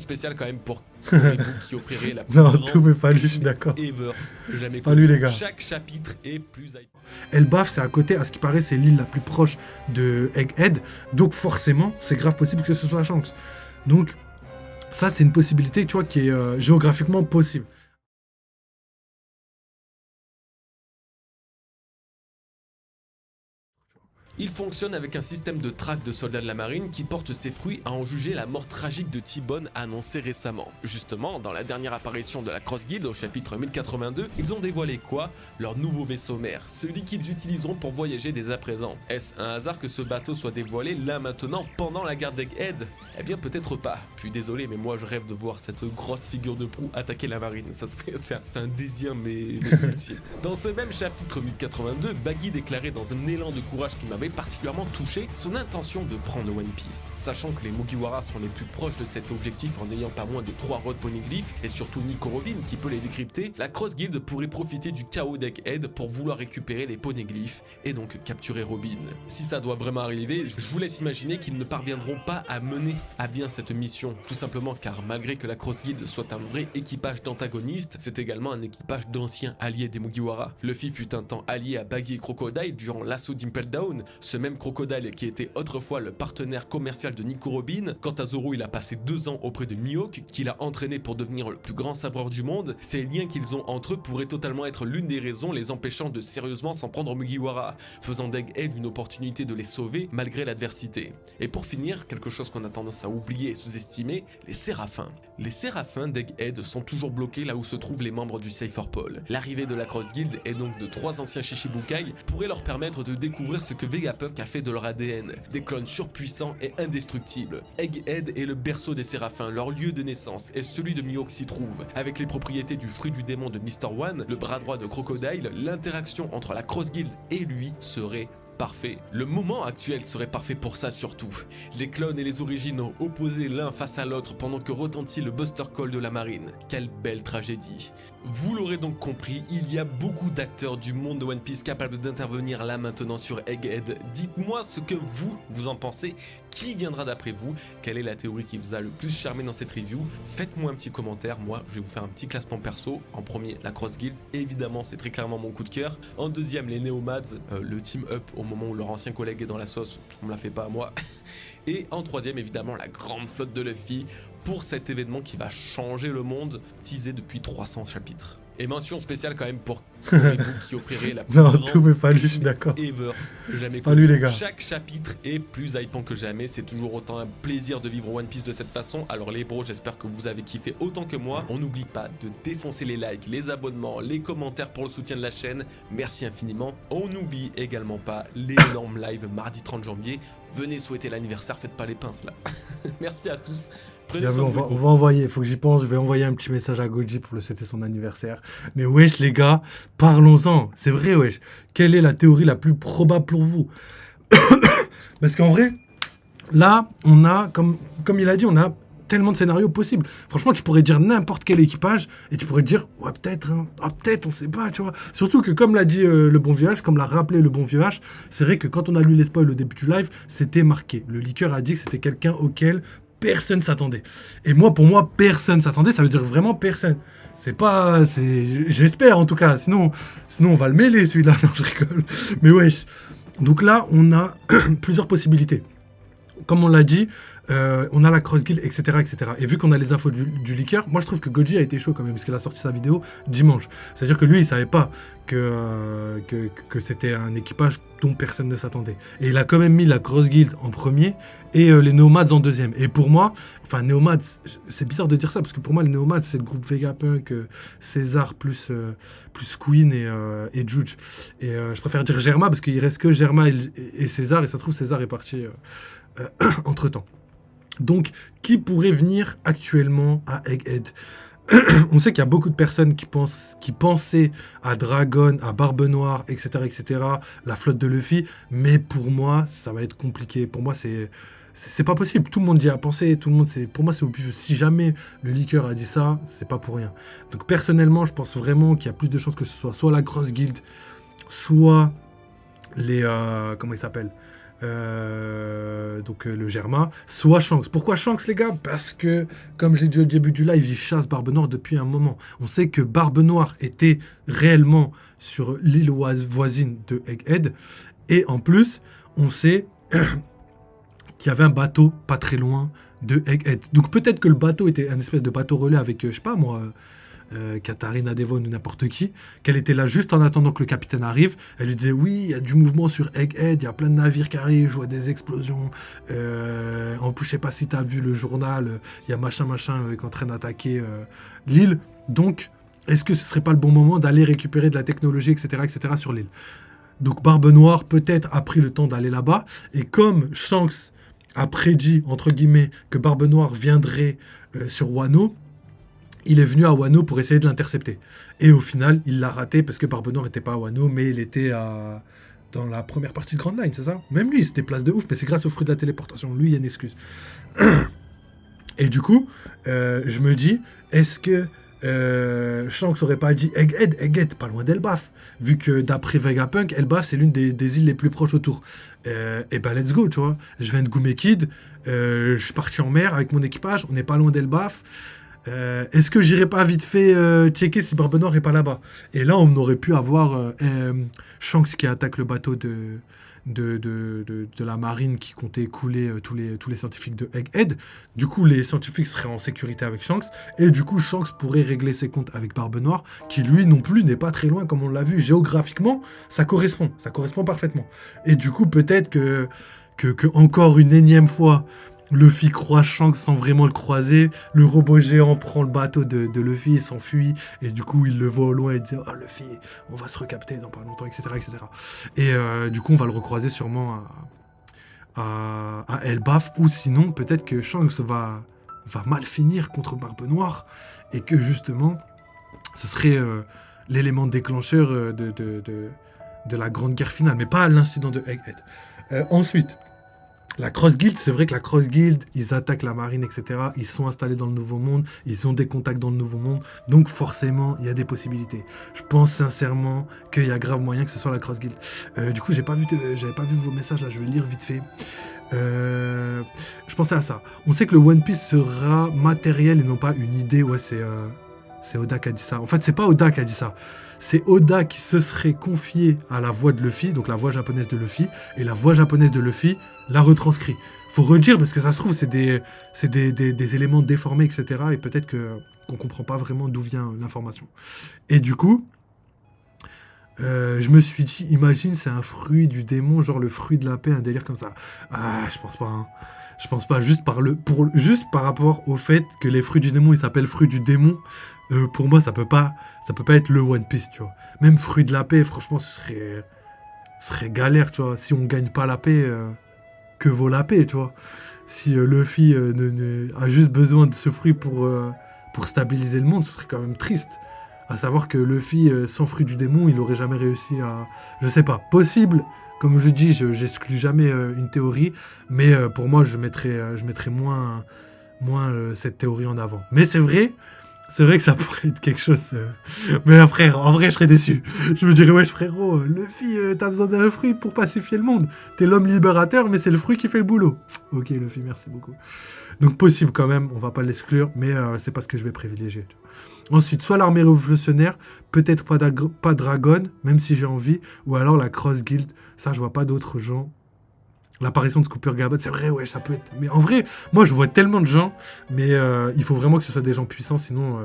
Spécial quand même pour Koribu qui offrirait la plus Non, grande tout mais pas lui, je suis d'accord. ever jamais Pas lui, les gars. Chaque chapitre est plus hype. Elbaf, c'est à côté, à ce qui paraît, c'est l'île la plus proche de Egghead. Donc forcément, c'est grave possible que ce soit Shanks. Donc ça, c'est une possibilité, tu vois, qui est géographiquement possible. Il fonctionne avec un système de traque de soldats de la marine qui porte ses fruits à en juger la mort tragique de T-Bone annoncée récemment. Justement, dans la dernière apparition de la Cross Guild au chapitre 1082, ils ont dévoilé quoi? Leur nouveau vaisseau mère, celui qu'ils utiliseront pour voyager dès à présent. Est-ce un hasard que ce bateau soit dévoilé là maintenant pendant la guerre d'Egghead? Eh bien peut-être pas. Puis désolé mais moi je rêve de voir cette grosse figure de proue attaquer la marine. C'est un désir mais ultime. Dans ce même chapitre 1082, Baggy déclarait dans un élan de courage qui m'avait particulièrement touché son intention de prendre One Piece. Sachant que les Mugiwara sont les plus proches de cet objectif en n'ayant pas moins de 3 road poneglyphs et surtout Nico Robin qui peut les décrypter, la Cross Guild pourrait profiter du chaos d'Egghead pour vouloir récupérer les poneglyphs et donc capturer Robin. Si ça doit vraiment arriver, je vous laisse imaginer qu'ils ne parviendront pas à mener à bien cette mission, tout simplement car malgré que la Cross Guild soit un vrai équipage d'antagonistes, c'est également un équipage d'anciens alliés des Mugiwara. Luffy fut un temps allié à Baggy et Crocodile durant l'assaut d'Impel Down, ce même Crocodile qui était autrefois le partenaire commercial de Nico Robin. Quant à Zoro, il a passé 2 ans auprès de Mihawk, qu'il a entraîné pour devenir le plus grand sabreur du monde. Ces liens qu'ils ont entre eux pourraient totalement être l'une des raisons les empêchant de sérieusement s'en prendre aux Mugiwara, faisant d'Egghead une opportunité de les sauver malgré l'adversité. Et pour finir, quelque chose qu'on a tendance à oublier et sous-estimer, les Séraphins. Les Séraphins d'Egghead sont toujours bloqués là où se trouvent les membres du Cypher Pole. L'arrivée de la Cross Guild et donc de 3 anciens Shichibukai pourrait leur permettre de découvrir ce que Vegapunk a fait de leur ADN, des clones surpuissants et indestructibles. Egghead est le berceau des Séraphins, leur lieu de naissance et celui de Mihawk s'y trouve. Avec les propriétés du fruit du démon de Mr. One, le bras droit de Crocodile, l'interaction entre la Cross Guild et lui serait parfait. Le moment actuel serait parfait pour ça surtout. Les clones et les originaux opposés l'un face à l'autre pendant que retentit le Buster Call de la marine. Quelle belle tragédie. Vous l'aurez donc compris, il y a beaucoup d'acteurs du monde de One Piece capables d'intervenir là maintenant sur Egghead. Dites-moi ce que vous en pensez. Qui viendra d'après vous? Quelle est la théorie qui vous a le plus charmé dans cette review? Faites-moi un petit commentaire, moi je vais vous faire un petit classement perso. En premier, la Cross Guild, évidemment c'est très clairement mon coup de cœur. En deuxième, les Neomads, le team up au moment où leur ancien collègue est dans la sauce, on me la fait pas à moi. Et en troisième, évidemment, la grande flotte de Luffy pour cet événement qui va changer le monde, teasé depuis 300 chapitres. Et mention spéciale quand même pour Koribu qui offrirait la plus Non, grande tout mais pas lui, je suis d'accord. ever jamais Pas lui, les gars. Chaque chapitre est plus hypant que jamais, c'est toujours autant un plaisir de vivre One Piece de cette façon. Alors les bros, j'espère que vous avez kiffé autant que moi. On n'oublie pas de défoncer les likes, les abonnements, les commentaires pour le soutien de la chaîne. Merci infiniment. On n'oublie également pas l'énorme live mardi 30 janvier. Venez souhaiter l'anniversaire, faites pas les pinces là. Merci à tous. Prenez soin de vous. On va envoyer, faut que j'y pense, je vais envoyer un petit message à Goji pour le souhaiter son anniversaire. Mais wesh les gars, parlons-en, c'est vrai wesh. Quelle est la théorie la plus probable pour vous? Parce qu'en vrai, là, on a, comme il a dit, on a tellement de scénarios possibles. Franchement, tu pourrais dire n'importe quel équipage et tu pourrais dire, ouais, peut-être, hein. Ah, peut-être, on sait pas, tu vois. Surtout que, comme l'a dit le bon vieux H, comme l'a rappelé le bon vieux H, c'est vrai que quand on a lu les spoils au début du live, c'était marqué. Le leaker a dit que c'était quelqu'un auquel personne s'attendait. Et moi, pour moi, personne s'attendait, ça veut dire vraiment personne. C'est pas... J'espère, en tout cas. Sinon, on va le mêler, celui-là. Non, je rigole. Mais wesh. Donc là, on a plusieurs possibilités. Comme on l'a dit, on a la Cross Guild, etc., etc. Et vu qu'on a les infos du leaker, moi je trouve que Goji a été chaud quand même, parce qu'il a sorti sa vidéo dimanche. C'est-à-dire que lui, il savait pas que c'était un équipage dont personne ne s'attendait. Et il a quand même mis la Cross Guild en premier et les Nomads en deuxième. Et pour moi, enfin Nomads, c'est bizarre de dire ça, parce que pour moi, les Nomads, c'est le groupe Vegapunk, César plus Queen et Juge. Et je préfère dire Germa, parce qu'il reste que Germa et César, et ça se trouve, César est parti entre-temps. Donc, qui pourrait venir actuellement à Egghead? On sait qu'il y a beaucoup de personnes qui pensaient à Dragon, à Barbe Noire, etc., etc., la flotte de Luffy, mais pour moi, ça va être compliqué. Pour moi, c'est pas possible. Tout le monde y a pensé, pour moi, c'est au pif. Si jamais le leaker a dit ça, c'est pas pour rien. Donc, personnellement, je pense vraiment qu'il y a plus de chances que ce soit la Cross Guild, soit les... comment ils s'appellent? donc le Germain, soit Shanks. Pourquoi Shanks, les gars? Parce que, comme j'ai dit au début du live, il chasse Barbe Noire depuis un moment. On sait que Barbe Noire était réellement sur l'île voisine de Egghead. Et en plus, on sait qu'il y avait un bateau pas très loin de Egghead. Donc peut-être que le bateau était un espèce de bateau relais avec, je sais pas moi, Katharina Devon ou n'importe qui, qu'elle était là juste en attendant que le capitaine arrive. Elle lui disait oui, il y a du mouvement sur Egghead, il y a plein de navires qui arrivent, je vois des explosions. En plus, je sais pas si tu as vu le journal, il y a machin qui est en train d'attaquer l'île. Donc, est-ce que ce serait pas le bon moment d'aller récupérer de la technologie, etc. sur l'île? Donc Barbe Noire peut-être a pris le temps d'aller là-bas. Et comme Shanks a prédit, entre guillemets, que Barbe Noire viendrait sur Wano, il est venu à Wano pour essayer de l'intercepter. Et au final, il l'a raté parce que Barbe Noire n'était pas à Wano, mais il était dans la première partie de Grand Line, c'est ça? Même lui, il se déplace de ouf, mais c'est grâce au fruit de la téléportation. Lui, il y a une excuse. Et du coup, je me dis, est-ce que Shanks aurait pas dit Egghead, pas loin d'Elbaf, vu que d'après Vegapunk, Elbaf c'est l'une des îles les plus proches autour. Et ben let's go, tu vois. Je viens de Gumekid, je suis parti en mer avec mon équipage, on n'est pas loin d'Elbaf. Est-ce que j'irais pas vite fait checker si Barbe Noire est pas là-bas? Et là, on aurait pu avoir Shanks qui attaque le bateau de la marine qui comptait couler tous les scientifiques de Egghead. Du coup, les scientifiques seraient en sécurité avec Shanks. Et du coup, Shanks pourrait régler ses comptes avec Barbe Noire, qui lui non plus n'est pas très loin, comme on l'a vu géographiquement. Ça correspond parfaitement. Et du coup, peut-être que encore une énième fois, Luffy croise Shanks sans vraiment le croiser. Le robot géant prend le bateau de Luffy et s'enfuit. Et du coup, il le voit au loin et dit « Ah, Luffy, on va se recapter dans pas longtemps, etc. Et du coup, on va le recroiser sûrement à Elbaf. Ou sinon, peut-être que Shanks va mal finir contre Barbe Noire. Et que justement, ce serait l'élément déclencheur de la grande guerre finale. Mais pas à l'incident de Egghead. Ensuite... La Cross Guild, c'est vrai que la Cross Guild, ils attaquent la marine, etc. Ils sont installés dans le Nouveau Monde, ils ont des contacts dans le Nouveau Monde, donc forcément, il y a des possibilités. Je pense sincèrement qu'il y a grave moyen que ce soit la Cross Guild. Du coup, j'avais pas vu vos messages, là, je vais lire vite fait. Je pensais à ça. On sait que le One Piece sera matériel et non pas une idée. Ouais, c'est Oda qui a dit ça. En fait, c'est pas Oda qui a dit ça. C'est Oda qui se serait confié à la voix de Luffy, donc la voix japonaise de Luffy, et la voix japonaise de Luffy l'a retranscrit. Faut redire, parce que ça se trouve, c'est des éléments déformés, etc. Et peut-être qu'on comprend pas vraiment d'où vient l'information. Et du coup, je me suis dit, imagine, c'est un fruit du démon, genre le fruit de la paix, un délire comme ça. Ah, je pense pas, hein. Je pense pas, juste par rapport au fait que les fruits du démon, ils s'appellent fruits du démon. Pour moi, ça peut pas être le One Piece, tu vois. Même fruit de la paix, franchement, ce serait galère, tu vois. Si on gagne pas la paix, que vaut la paix, tu vois. Si Luffy a juste besoin de ce fruit pour stabiliser le monde, ce serait quand même triste. À savoir que Luffy, sans fruit du démon, il aurait jamais réussi à... Je sais pas, possible. Comme je dis, j'exclus jamais une théorie, mais pour moi, je mettrais moins cette théorie en avant. Mais c'est vrai que ça pourrait être quelque chose... Mais frère, en vrai, je serais déçu. Je me dirais, wesh frérot, Luffy, t'as besoin d'un fruit pour pacifier le monde. T'es l'homme libérateur, mais c'est le fruit qui fait le boulot. Ok, Luffy, merci beaucoup. Donc possible quand même, on va pas l'exclure, mais c'est pas ce que je vais privilégier. Ensuite, soit l'armée révolutionnaire, peut-être pas Dragon, même si j'ai envie, ou alors la Cross Guild. Ça, je vois pas d'autres gens. L'apparition de Cooper Gabot, c'est vrai, ouais, ça peut être... Mais en vrai, moi, je vois tellement de gens, mais il faut vraiment que ce soit des gens puissants, sinon...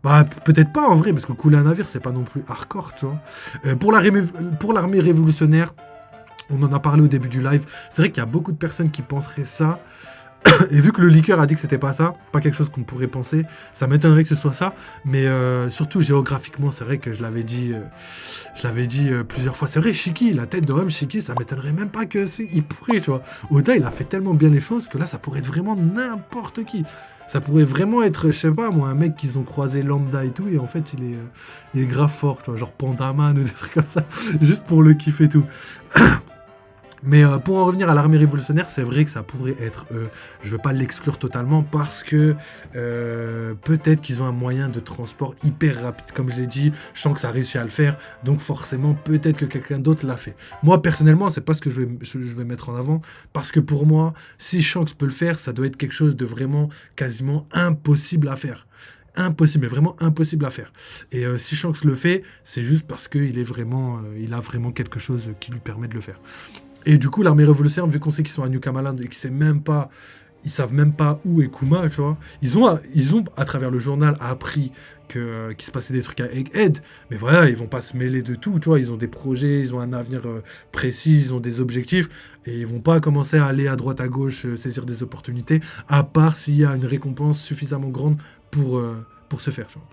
Bah, peut-être pas, en vrai, parce que couler un navire, c'est pas non plus hardcore, tu vois. Pour l'armée révolutionnaire, on en a parlé au début du live, c'est vrai qu'il y a beaucoup de personnes qui penseraient ça, et vu que le leaker a dit que c'était pas ça, pas quelque chose qu'on pourrait penser, ça m'étonnerait que ce soit ça, mais surtout géographiquement, c'est vrai que je l'avais dit plusieurs fois. C'est vrai, Shiki, la tête de homme Shiki, ça m'étonnerait même pas il pourrait, tu vois. Oda, il a fait tellement bien les choses que là, ça pourrait être vraiment n'importe qui. Ça pourrait vraiment être, je sais pas moi, un mec qu'ils ont croisé lambda et tout, et en fait, il est grave fort, tu vois, genre Pandaman ou des trucs comme ça, juste pour le kiff et tout. Mais pour en revenir à l'armée révolutionnaire, c'est vrai que ça pourrait être eux. Je ne veux pas l'exclure totalement parce que peut-être qu'ils ont un moyen de transport hyper rapide. Comme je l'ai dit, Shanks a réussi à le faire. Donc forcément, peut-être que quelqu'un d'autre l'a fait. Moi, personnellement, c'est pas ce que je vais mettre en avant. Parce que pour moi, si Shanks peut le faire, ça doit être quelque chose de vraiment quasiment impossible à faire. Impossible, mais vraiment impossible à faire. Et si Shanks le fait, c'est juste parce qu'il il a vraiment quelque chose qui lui permet de le faire. Et du coup, l'armée révolutionnaire, vu qu'on sait qu'ils sont à New Kamaland et ils savent même pas où est Kuma, tu vois. Ils ont à travers le journal appris qu'il se passait des trucs à Egghead, mais voilà, ils vont pas se mêler de tout, tu vois. Ils ont des projets, ils ont un avenir précis, ils ont des objectifs, et ils vont pas commencer à aller à droite à gauche, saisir des opportunités, à part s'il y a une récompense suffisamment grande pour se faire, tu vois.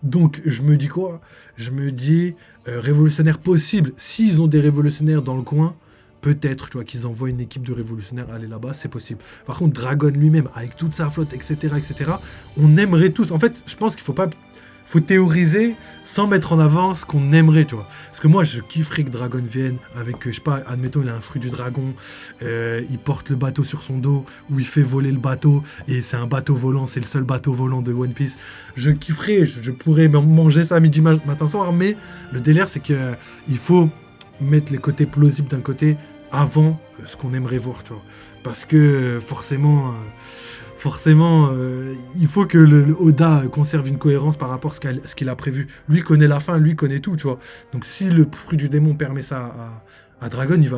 Donc, je me dis quoi? Je me dis révolutionnaire possible. S'ils ont des révolutionnaires dans le coin, peut-être, tu vois, qu'ils envoient une équipe de révolutionnaires aller là-bas, c'est possible. Par contre, Dragon lui-même, avec toute sa flotte, etc., etc., on aimerait tous. En fait, je pense qu'il faut théoriser sans mettre en avant ce qu'on aimerait, tu vois. Parce que moi, je kifferais que Dragon vienne avec, je sais pas, admettons, il a un fruit du dragon, il porte le bateau sur son dos, ou il fait voler le bateau, et c'est un bateau volant, c'est le seul bateau volant de One Piece. Je kifferais, je pourrais manger ça midi, matin, soir, mais le délire, c'est que il faut mettre les côtés plausibles d'un côté avant ce qu'on aimerait voir, tu vois. Parce que forcément, il faut que le Oda conserve une cohérence par rapport à ce qu'il a prévu. Lui connaît la fin, lui connaît tout, tu vois. Donc si le fruit du démon permet ça à Dragon, il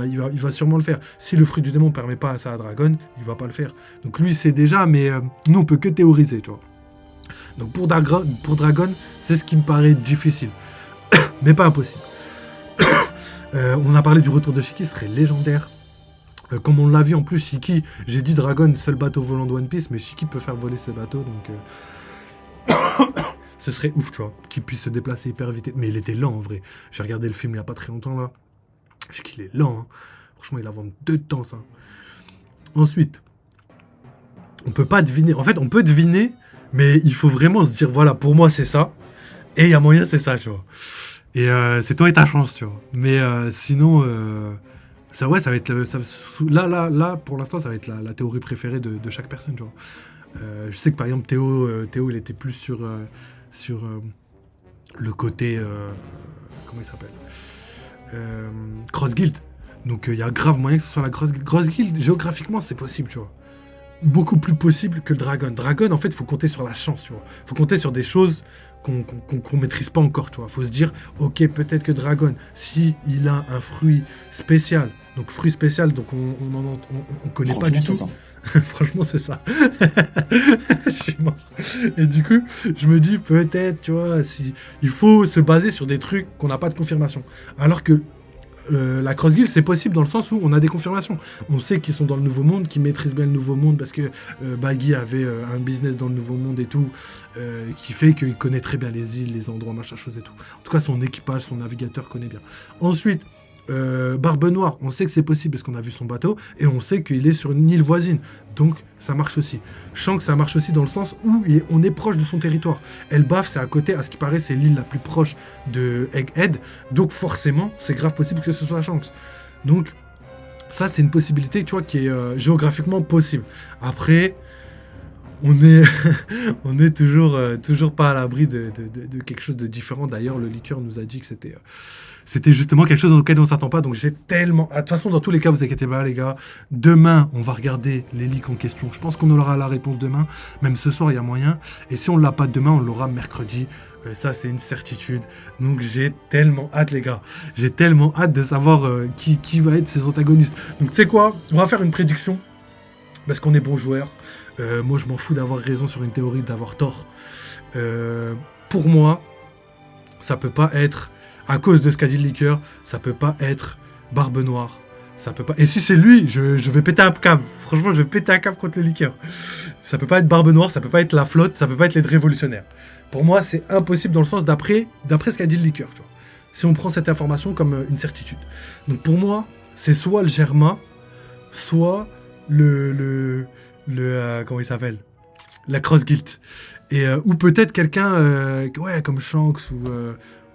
va sûrement le faire. Si le fruit du démon permet pas ça à Dragon, il va pas le faire. Donc lui sait déjà, mais nous on peut que théoriser, tu vois. Donc pour Dragon, c'est ce qui me paraît difficile, mais pas impossible. On a parlé du retour de Shiki, ce serait légendaire. Comme on l'a vu en plus, Shiki, j'ai dit Dragon, seul bateau volant de One Piece, mais Shiki peut faire voler ses bateaux, donc ce serait ouf, tu vois, qu'il puisse se déplacer hyper vite. Mais il était lent en vrai. J'ai regardé le film il y a pas très longtemps là. Shiki il est lent, hein. Franchement il avance 2 temps ça. Ensuite, on peut pas deviner. En fait, on peut deviner, mais il faut vraiment se dire voilà, pour moi c'est ça, et il y a moyen c'est ça, tu vois. Et c'est toi et ta chance, tu vois. Mais sinon. Ça va être là pour l'instant ça va être la théorie préférée de chaque personne, genre. Je sais que par exemple Théo il était plus sur le côté comment il s'appelle, Cross Guild, donc il y a grave moyen que ce soit la Cross Guild. Géographiquement c'est possible, tu vois, beaucoup plus possible que le Dragon en fait faut compter sur la chance, tu vois, faut compter sur des choses qu'on maîtrise pas encore, tu vois. Faut se dire, ok, peut-être que Dragon, si il a un fruit spécial, donc fruit spécial, donc on connaît pas du tout. Franchement, c'est ça. Je suis mort. Et du coup, je me dis, peut-être, tu vois, si il faut se baser sur des trucs qu'on n'a pas de confirmation. Alors que la Cross Guild, c'est possible dans le sens où on a des confirmations. On sait qu'ils sont dans le Nouveau Monde, qu'ils maîtrisent bien le Nouveau Monde parce que Baggy avait un business dans le Nouveau Monde et tout, qui fait qu'il connaît très bien les îles, les endroits, machin chose et tout. En tout cas, son équipage, son navigateur connaît bien. Ensuite, Barbe Noire, on sait que c'est possible parce qu'on a vu son bateau et on sait qu'il est sur une île voisine, donc ça marche aussi. Shanks, ça marche aussi dans le sens où on est proche de son territoire. Elbaf, c'est à côté, à ce qui paraît, c'est l'île la plus proche de Egghead, donc forcément, c'est grave possible que ce soit Shanks. Donc, ça, c'est une possibilité, tu vois, qui est géographiquement possible. Après, on est toujours pas à l'abri de quelque chose de différent. D'ailleurs, le liqueur nous a dit que c'était justement quelque chose auquel on s'attend pas. Donc j'ai tellement... De toute façon, dans tous les cas, vous inquiétez pas, les gars. Demain, on va regarder les leaks en question. Je pense qu'on aura la réponse demain. Même ce soir, il y a moyen. Et si on l'a pas demain, on l'aura mercredi. Ça, c'est une certitude. Donc j'ai tellement hâte, les gars. J'ai tellement hâte de savoir qui va être ces antagonistes. Donc tu sais quoi? On va faire une prédiction. Parce qu'on est bons joueurs. Moi, je m'en fous d'avoir raison sur une théorie, d'avoir tort. Pour moi, ça peut pas être, à cause de ce qu'a dit le liqueur, ça peut pas être Barbe Noire. Ça peut pas. Et si c'est lui, je vais péter un câble. Franchement, je vais péter un câble contre le liqueur. Ça peut pas être Barbe Noire, ça peut pas être la flotte, ça peut pas être les révolutionnaires. Pour moi, c'est impossible dans le sens d'après ce qu'a dit le liqueur, tu vois. Si on prend cette information comme une certitude. Donc pour moi, c'est soit le Germain, soit comment il s'appelle, la Cross Guild, et ou peut-être quelqu'un comme Shanks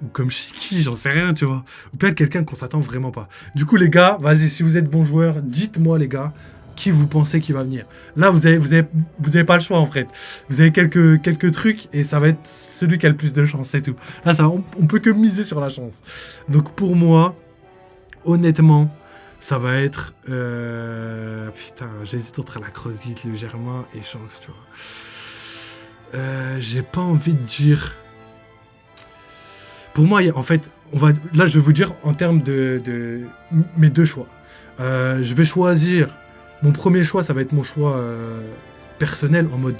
ou comme Shiki, j'en sais rien, tu vois. Ou peut-être quelqu'un qu'on s'attend vraiment pas. Du coup, les gars, vas-y, si vous êtes bons joueurs, dites-moi, les gars, qui vous pensez qui va venir. Là, vous avez pas le choix, en fait. Vous avez quelques trucs, et ça va être celui qui a le plus de chance, c'est tout. Là, on peut que miser sur la chance. Donc, pour moi, honnêtement, ça va être... Putain, j'hésite entre la Crossgate, le Germain et Shanks, tu vois. J'ai pas envie de dire... Pour moi, en fait, là, je vais vous dire en termes de mes deux choix. Je vais choisir... Mon premier choix, ça va être mon choix personnel, en mode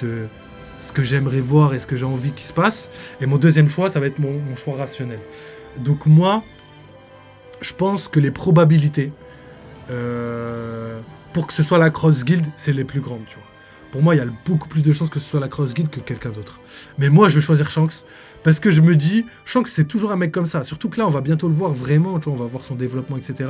ce que j'aimerais voir et ce que j'ai envie qu'il se passe. Et mon deuxième choix, ça va être mon choix rationnel. Donc moi, je pense que les probabilités pour que ce soit la Cross Guild, c'est les plus grandes, tu vois. Pour moi, il y a beaucoup plus de chances que ce soit la Cross Guild que quelqu'un d'autre. Mais moi, je vais choisir Shanks, parce que je me dis, Shanks, c'est toujours un mec comme ça. Surtout que là, on va bientôt le voir vraiment, tu vois, on va voir son développement, etc.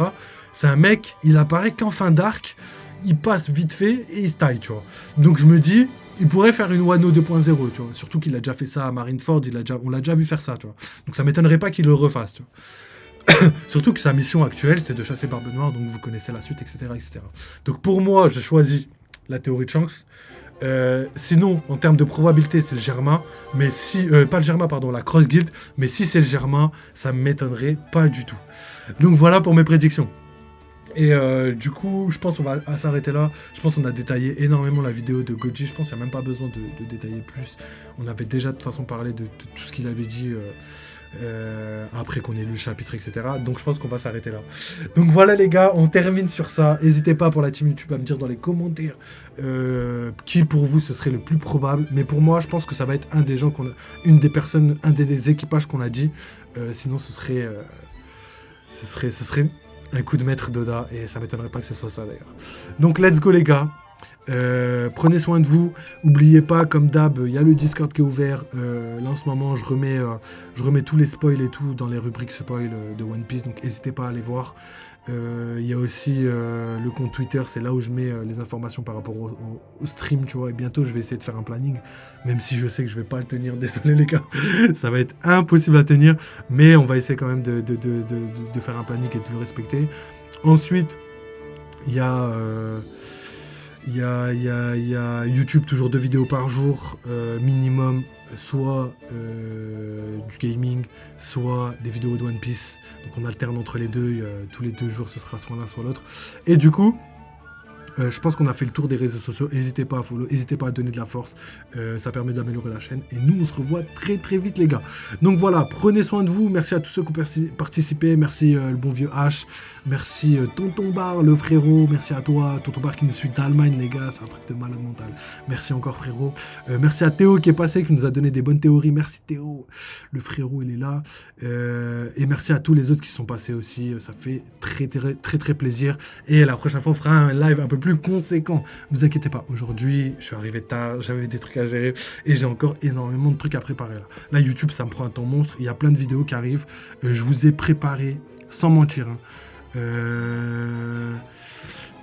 C'est un mec, il apparaît qu'en fin d'arc, il passe vite fait et il se taille, tu vois. Donc je me dis, il pourrait faire une Wano 2.0, tu vois. Surtout qu'il a déjà fait ça à Marineford, on l'a déjà vu faire ça, tu vois. Donc ça m'étonnerait pas qu'il le refasse, tu vois. Surtout que sa mission actuelle, c'est de chasser Barbe Noire, donc vous connaissez la suite, etc., etc. Donc pour moi, je choisis la théorie de Shanks. Sinon, en termes de probabilité, c'est le Germain. Mais si, pas le Germain, pardon, la Cross Guild. Mais si c'est le Germain, ça m'étonnerait pas du tout. Donc voilà pour mes prédictions. Et du coup, je pense qu'on va s'arrêter là. Je pense qu'on a détaillé énormément la vidéo de Goji. Je pense qu'il n'y a même pas besoin de détailler plus. On avait déjà de toute façon parlé de tout ce qu'il avait dit après qu'on ait lu le chapitre, etc. Donc je pense qu'on va s'arrêter là. Donc voilà les gars, on termine sur ça. N'hésitez pas pour la team YouTube à me dire dans les commentaires qui pour vous ce serait le plus probable. Mais pour moi, je pense que ça va être un des gens une des personnes, un des équipages qu'on a dit. Sinon ce serait un coup de maître d'Oda, et ça m'étonnerait pas que ce soit ça d'ailleurs. Donc let's go les gars, prenez soin de vous, n'oubliez pas comme d'hab, il y a le Discord qui est ouvert, là en ce moment je remets tous les spoils et tout dans les rubriques spoil de One Piece, donc n'hésitez pas à aller voir. Il y a aussi le compte Twitter, c'est là où je mets les informations par rapport au stream, tu vois, et bientôt je vais essayer de faire un planning, même si je sais que je vais pas le tenir, désolé les gars, ça va être impossible à tenir, mais on va essayer quand même de faire un planning et de le respecter. Ensuite, il y a YouTube, toujours 2 vidéos par jour, minimum, soit du gaming, soit des vidéos de One Piece. Donc on alterne entre les deux, tous les 2 jours ce sera soit l'un soit l'autre. Et du coup, je pense qu'on a fait le tour des réseaux sociaux. N'hésitez pas à follow, n'hésitez pas à donner de la force. Ça permet d'améliorer la chaîne. Et nous, on se revoit très très vite, les gars. Donc voilà, prenez soin de vous. Merci à tous ceux qui ont participé. Merci le bon vieux H. Merci Tonton Bar, le frérot. Merci à toi, Tonton Bar qui nous suit d'Allemagne, les gars. C'est un truc de malade mental. Merci encore, frérot. Merci à Théo qui est passé, qui nous a donné des bonnes théories. Merci Théo. Le frérot, il est là. Et merci à tous les autres qui sont passés aussi. Ça fait très très très très plaisir. Et la prochaine fois, on fera un live un peu plus conséquent. Ne vous inquiétez pas. Aujourd'hui, je suis arrivé tard. J'avais des trucs à gérer. Et j'ai encore énormément de trucs à préparer là. Là, YouTube, ça me prend un temps monstre. Il y a plein de vidéos qui arrivent. Je vous ai préparé, sans mentir, hein,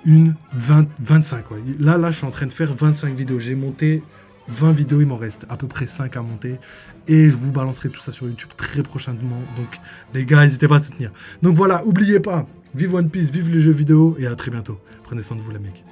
25. Ouais. Là, je suis en train de faire 25 vidéos. J'ai monté 20 vidéos. Il m'en reste à peu près 5 à monter. Et je vous balancerai tout ça sur YouTube très prochainement. Donc, les gars, n'hésitez pas à soutenir. Donc voilà, n'oubliez pas. Vive One Piece, vive les jeux vidéo. Et à très bientôt. Prenez soin de vous, les mecs.